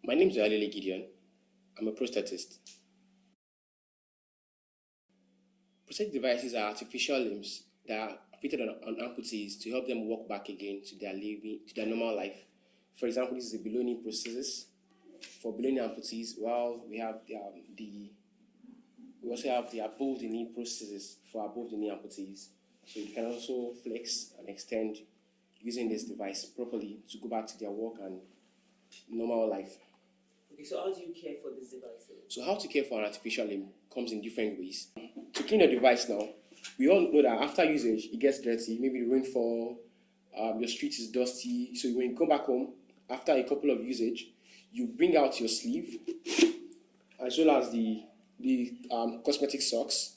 My name is Alele Gideon. I'm a prosthetist. Prosthetic devices are artificial limbs that are fitted on amputees to help them walk back again to their normal life. For example, this is a below knee prosthesis for below knee amputees, while we also have the above the knee prosthesis for above the knee amputees. So you can also flex and extend using this device properly to go back to their work and normal life. Okay, so how do you care for this device? So how to care for an artificial limb comes in different ways. To clean your device now, we all know that after usage, it gets dirty. Maybe the rainfall, your street is dusty. So when you come back home, after a couple of usage, you bring out your sleeve, as well as the cosmetic socks.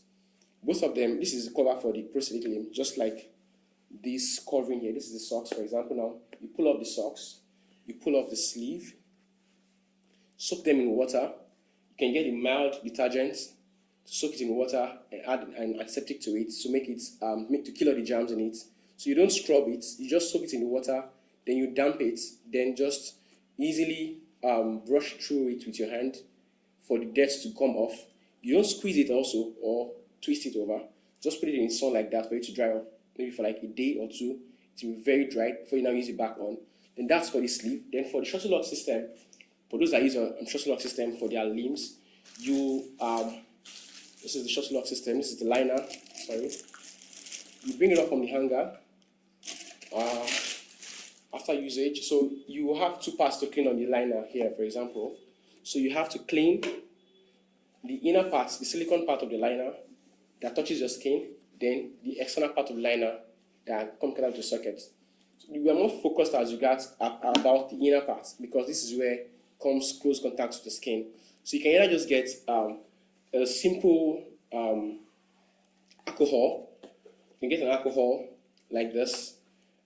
Both of them, this is the cover for the prosthetic limb, just like this covering here. This is the socks, for example. Now, you pull off the socks, you pull off the sleeve, soak them in water. You can get a mild detergent to soak it in water and add an antiseptic to it to make it to kill all the germs in it. So you don't scrub it, you just soak it in the water, then you damp it, then just easily brush through it with your hand for the dirt to come off. You don't squeeze it also or twist it over. Just put it in the sun like that for it to dry up, maybe for like a day or two. It will be very dry before you now use it back on. Then that's for the sleeve. Then for the shuttle lock system, for those that use a shuttle lock system for their limbs, this is the shuttle lock system. This is the liner. Sorry, you bring it off from the hanger after usage. So you have two parts to clean on the liner here, for example. So you have to clean the inner part, the silicone part of the liner that touches your skin, then the external part of the liner that comes out of the socket. So we are more focused as regards about the inner part because this is where comes close contact with the skin. So you can either just get a simple alcohol. You can get an alcohol like this,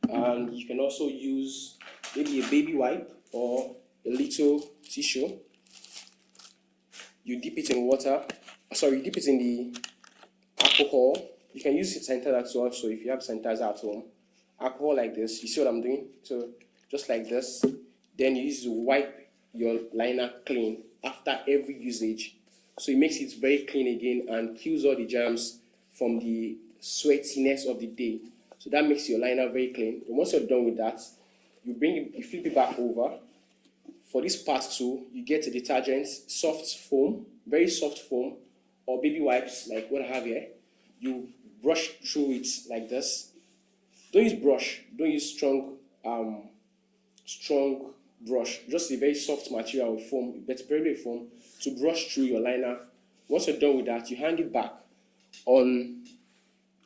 and you can also use maybe a baby wipe or a little tissue. You dip it in water. You dip it in the alcohol. You can use sanitizer too also if you have sanitizer at home. Alcohol like this. You see what I'm doing? So just like this. Then you use to wipe your liner clean after every usage. So it makes it very clean again and kills all the germs from the sweatiness of the day. So that makes your liner very clean. And once you're done with that, you flip it back over. For this part too, you get a detergent, soft foam, very soft foam, or baby wipes like what I have here. You brush through it like this. Don't use brush. Don't use strong brush. Just a very soft material with foam, but very foam to brush through your liner. Once you're done with that, you hang it back on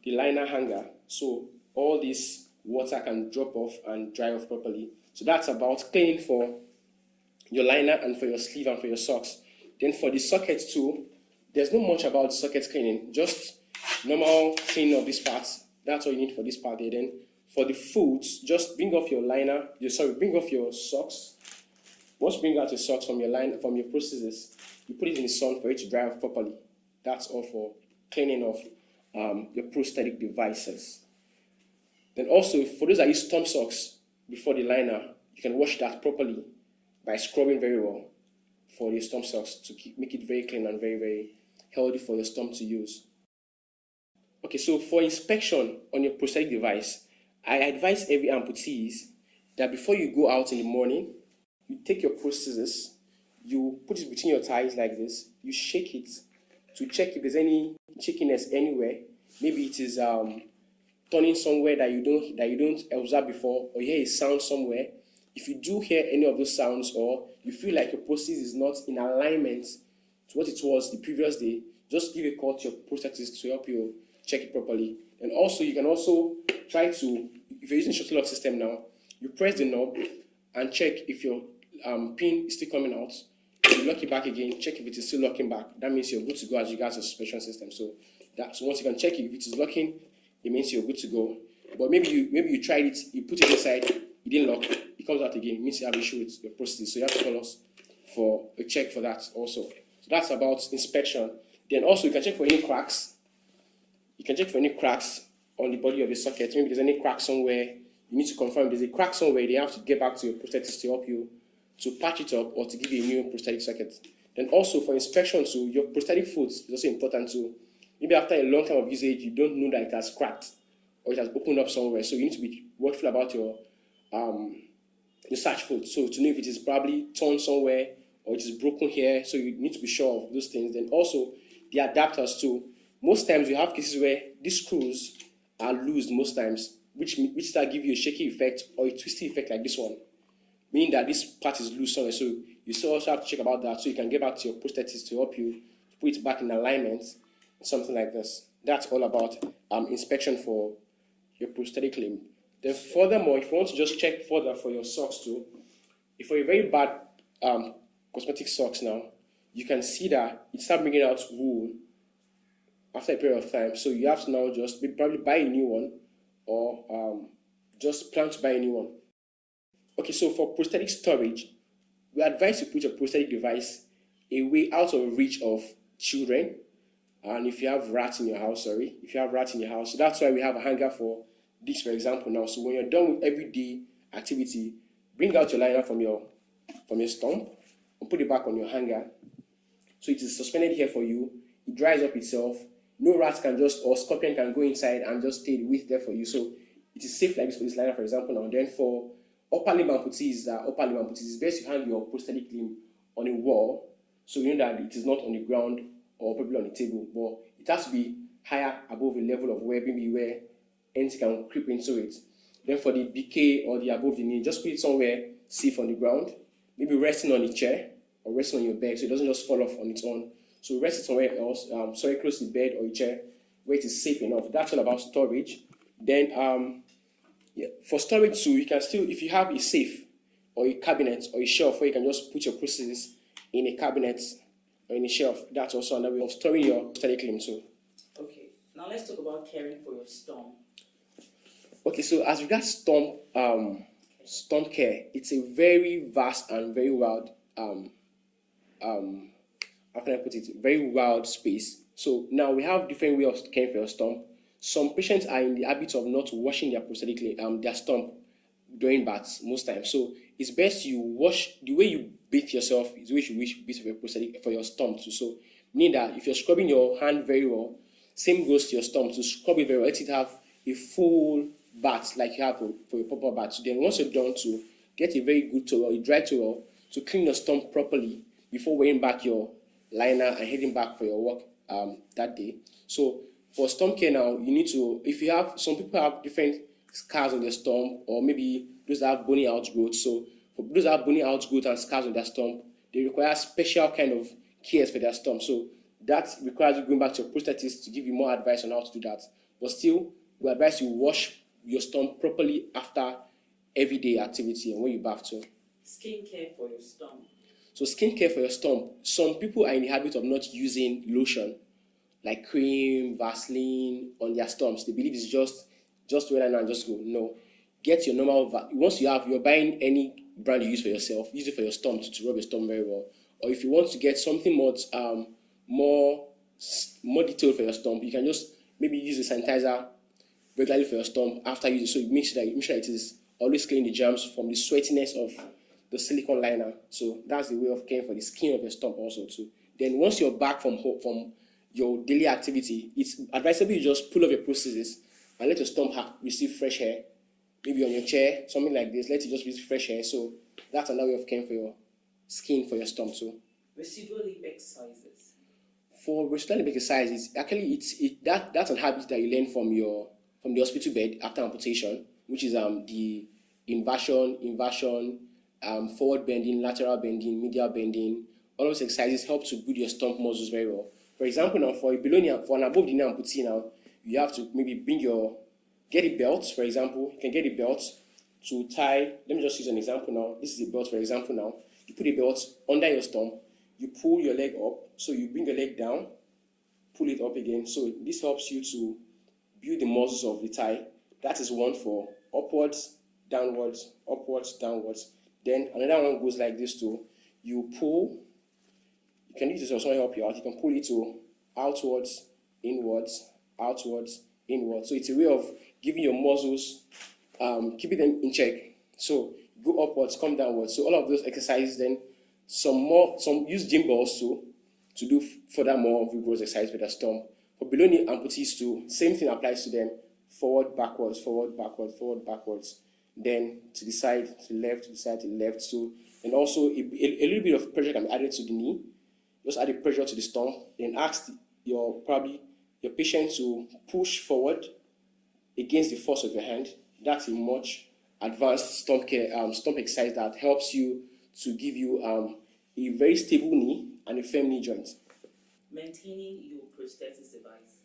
the liner hanger so all this water can drop off and dry off properly. So that's about cleaning for your liner and for your sleeve and for your socks. Then for the socket too, there's not much about the socket cleaning, just normal cleaning of this part. That's all you need for this part there. Then for the foots, just bring off your liner. Bring off your socks. Once you bring out your socks from your prosthesis, you put it in the sun for it to dry off properly. That's all for cleaning of your prosthetic devices. Then also, for those that use stump socks before the liner, you can wash that properly by scrubbing very well for your stump socks to make it very clean and very, very healthy for your stump to use. Okay, so for inspection on your prosthetic device, I advise every amputees that before you go out in the morning, you take your prosthesis, you put it between your thighs like this, you shake it to check if there's any shakiness anywhere. Maybe it is turning somewhere that you don't observe before, or you hear a sound somewhere. If you do hear any of those sounds, or you feel like your prosthesis is not in alignment to what it was the previous day, just give a call to your prosthetist to help you check it properly. And also, you can also try to, if you're using shuttle lock system now, you press the knob and check if your pin is still coming out. You lock it back again, check if it is still locking back. That means you're good to go as regards your suspension system. So once you can check if it is locking, it means you're good to go. But maybe you tried it, you put it inside, it didn't lock, it comes out again. It means you have issue with your prosthesis. So you have to call us for a check for that also. So that's about inspection. Then also you can check for any cracks. You can check for any cracks on the body of the socket. Maybe there's any crack somewhere. You need to confirm if there's a crack somewhere. They have to get back to your prosthetist to help you to patch it up or to give you a new prosthetic socket. Then also for inspection too, your prosthetic foot is also important too. Maybe after a long time of usage, you don't know that it has cracked or it has opened up somewhere. So you need to be watchful about your such foot. So to know if it is probably torn somewhere or it is broken here. So you need to be sure of those things. Then also the adapters too. Most times you have cases where these screws are loose most times, which start give you a shaky effect or a twisty effect like this one, meaning that this part is loose somewhere. So you still also have to check about that so you can get back to your prosthetist to help you put it back in alignment, something like this. That's all about inspection for your prosthetic limb. Then furthermore, if you want to just check further for your socks too, if for a very bad cosmetic socks now, you can see that it starts bringing out wool after a period of time. So you have to now just probably buy a new one or just plan to buy a new one. Okay, so for prosthetic storage, we advise you put your prosthetic device away out of reach of children. And if you have rats in your house, so that's why we have a hanger for this, for example, now. So when you're done with everyday activity, bring out your liner from your stump and put it back on your hanger. So it is suspended here for you. It dries up itself. No rat can or scorpion can go inside and just stay with there for you. So it is safe like this for this liner, for example, now. And then for upper limb amputees, it's best you hang your prosthetic limb on a wall, so you know that it is not on the ground or probably on a table, but it has to be higher above the level of where anything can creep into it. Then for the BK or the above the knee, just put it somewhere safe on the ground, maybe resting on a chair or resting on your bed so it doesn't just fall off on its own. So rest it somewhere else, close to the bed or a chair where it is safe enough. That's all about storage. Then for storage too, you can still, if you have a safe or a cabinet or a shelf where you can just put your prosthesis in a cabinet or in a shelf, that's also another way of storing your prosthetic limb too. Okay, now let's talk about caring for your stump. Okay, so as regards stump care, it's a very vast and very wild how can I put it? Very wild space. So now we have different ways of caring for your stump. Some patients are in the habit of not washing their their stump during baths most times. So it's best you wash the way you bathe yourself is the way you bathe for your prosthetic for your stump too. So meaning that if you're scrubbing your hand very well, same goes to your stump. To scrub it very well, let it have a full bath like you have for your proper bath. So then once you're done, to get a very good towel, a dry towel, to clean your stump properly before wearing back your liner and heading back for your work that day. So for stump care now, you need to, if you have, some people have different scars on their stump, or maybe those that have bony outgrowth. So for those that have bony outgrowth and scars on their stump, they require special kind of cares for their stump. So that requires you going back to your prosthetist to give you more advice on how to do that. But still, we advise you wash your stump properly after everyday activity and when you bath too. Skincare for your stump. So skincare for your stump, some people are in the habit of not using lotion like cream, Vaseline on their stumps. They believe it's just wear that and just go. No, get your normal. Once you're buying any brand you use for yourself, use it for your stump to rub your stump very well. Or if you want to get something more detailed for your stump, you can just maybe use a sanitizer regularly for your stump after using. So make sure it is always clean the germs from the sweatiness of the silicone liner. So that's the way of caring for the skin of your stump also too. Then once you're back from your daily activity, it's advisable you just pull off your prosthesis and let your stump receive fresh air, maybe on your chair, something like this. Let it just receive fresh air. So that's another way of caring for your skin for your stump too. Residual limb exercises. For residual limb exercises, actually that's an habit that you learn from the hospital bed after amputation, which is the inversion, forward bending, lateral bending, medial bending. All those exercises help to build your stump muscles very well. For example, now for an above the knee amputee now, you have to maybe get a belt. For example, you can get a belt to tie. Let me just use an example now. This is a belt, for example. Now you put a belt under your stump. You pull your leg up, so you bring your leg down, pull it up again. So this helps you to build the muscles of the thigh. That is one for upwards, downwards, upwards, downwards. Then another one goes like this too. You pull. You can use this also to help you out. You can pull it to outwards, inwards, outwards, inwards. So it's a way of giving your muscles, keeping them in check. So go upwards, come downwards. So all of those exercises, then some use gym balls too to do further more vigorous exercise with the stump. For below knee amputees too, same thing applies to them. Forward, backwards, forward, backwards, forward, backwards. Then to the side, to the left, to the side, to the left. So, and also a little bit of pressure can be added to the knee. Just add the pressure to the stump. Then ask your patient to push forward against the force of your hand. That's a much advanced stump exercise that helps you to give you a very stable knee and a firm knee joint. Maintaining your prosthetics device.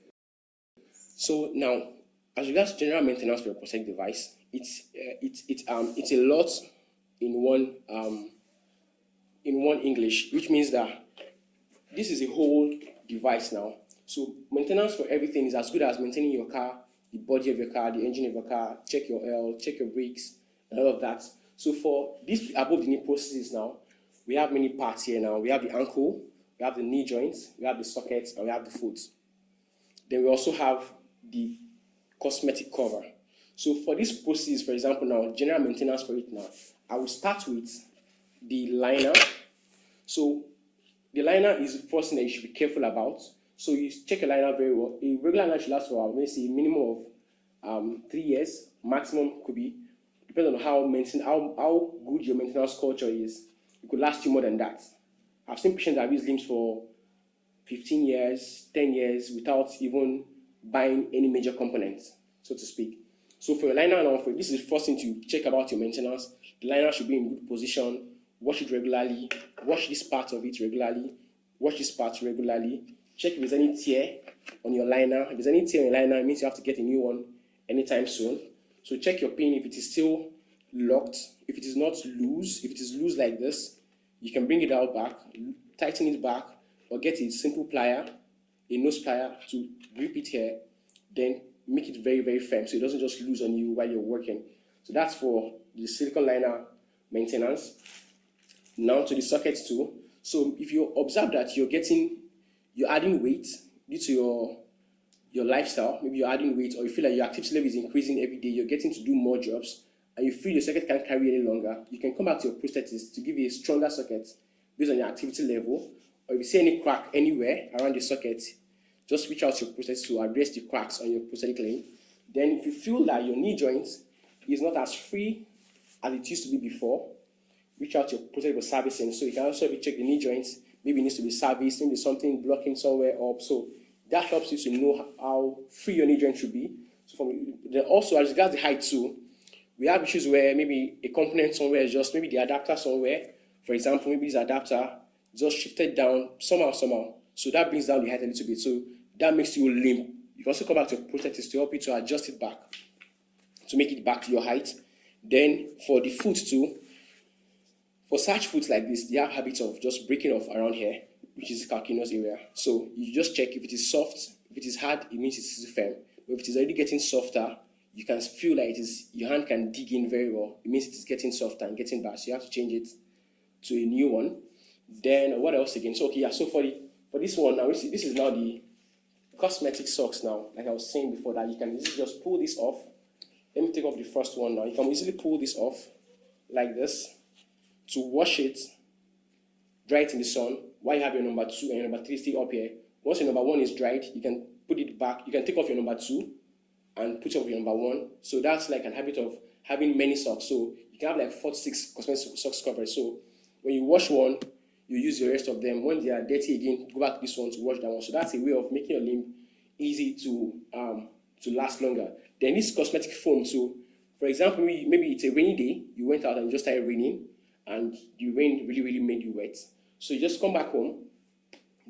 So now, as regards general maintenance for your prosthetic device, it's a lot in one English, which means that this is a whole device now. So maintenance for everything is as good as maintaining your car, the body of your car, the engine of your car, check your oil, check your brakes, and all of that. So for this above the knee prosthesis now, we have many parts here now. We have the ankle, we have the knee joints, we have the sockets, and we have the foot. Then we also have the cosmetic cover. So for this prosthesis, for example, now, general maintenance for it now, I will start with the liner. So the liner is the first thing that you should be careful about. So you check your liner very well. A regular liner should last for, let's say, a minimum of 3 years. Maximum could be, depending on how good your maintenance culture is. It could last you more than that. I've seen patients that have used limbs for 15 years, 10 years without even buying any major components, so to speak. So for your liner now, this is the first thing to check about your maintenance. The liner should be in good position. Wash it regularly. Wash this part of it regularly. Wash this part regularly. Check if there's any tear on your liner. If there's any tear on your liner, it means you have to get a new one anytime soon. So check your pin if it is still locked. If it is not loose, if it is loose like this, you can bring it out back, tighten it back, or get a simple plier, a nose plier to grip it here, then make it very, very firm so it doesn't just lose on you while you're working. So that's for the silicone liner maintenance. Now to the sockets too. So if you observe that you're adding weight due to your lifestyle, maybe you're adding weight, or you feel like your activity level is increasing every day, you're getting to do more jobs, and you feel your socket can't carry any longer, you can come back to your prosthetist to give you a stronger socket based on your activity level. Or if you see any crack anywhere around the socket, just reach out to your prosthetist to address the cracks on your prosthetic limb. Then if you feel that your knee joint is not as free as it used to be before, reach out to your prosthetic for servicing. So you can also check the knee joints. Maybe it needs to be serviced, maybe something blocking somewhere up. So that helps you to know how free your knee joint should be. So then also, as regards the height too, we have issues where maybe a component somewhere is just maybe the adapter somewhere. For example, maybe this adapter just shifted down somehow. So that brings down the height a little bit. So that makes you limp. You can also come back to your prosthetist to help you to adjust it back, to make it back to your height. Then for the foot too, for such foot like this, they have habits of just breaking off around here, which is the calcaneus area. So you just check if it is soft. If it is hard, it means it is firm. But if it is already getting softer, you can feel like your hand can dig in very well. It means it is getting softer and getting bad. So you have to change it to a new one. Then what else again? So okay, yeah. So for this one now, this is now the cosmetic socks now. Like I was saying before, that you can easily just pull this off. Let me take off the first one now. You can easily pull this off like this to wash it, dry it in the sun while you have your number 2 and your number 3 still up here. Once your number 1 is dried, you can put it back. You can take off your number 2 and put off your number 1. So that's like a habit of having many socks. So you can have like 4 to 6 cosmetic socks covered. So when you wash one, you use the rest of them. When they are dirty again, go back to this one to wash that one. So that's a way of making your limb easy to last longer. Then this cosmetic foam. So for example, maybe it's a rainy day, you went out and it just started raining, and the rain really, really made you wet. So you just come back home.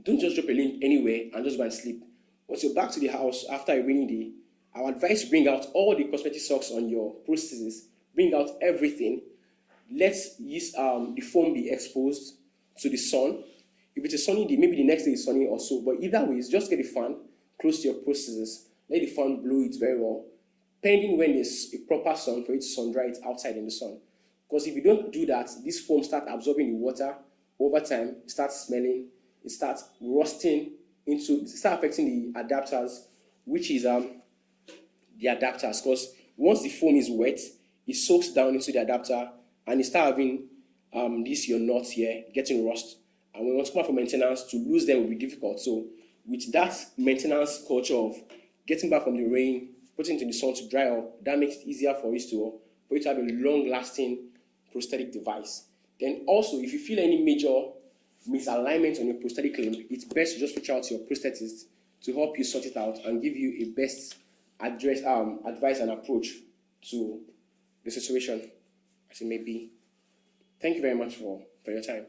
Don't just drop a limb anywhere and just go and sleep. Once you're back to the house after a rainy day, I would advise you bring out all the cosmetic socks on your prosthesis. Bring out everything. Let the foam be exposed to the sun. If it's a sunny day, maybe the next day is sunny or so. But either way, just get the fan close to your prosthesis. Let the fan blow it very well. Pending when there's a proper sun for it to sun dry it outside in the sun. Because if you don't do that, this foam starts absorbing the water over time. It starts smelling. It starts rusting it starts affecting the adapters, which is the adapters. Because once the foam is wet, it soaks down into the adapter and you start having this your nuts here getting rust, and when you want to come out for maintenance, to lose them will be difficult. So with that maintenance culture of getting back from the rain, putting it in the sun to dry up, that makes it easier for you to have a long-lasting prosthetic device. Then also, if you feel any major misalignment on your prosthetic limb, it's best to just reach out to your prosthetist to help you sort it out and give you a best advice and approach to the situation as it may be. Thank you very much for your time.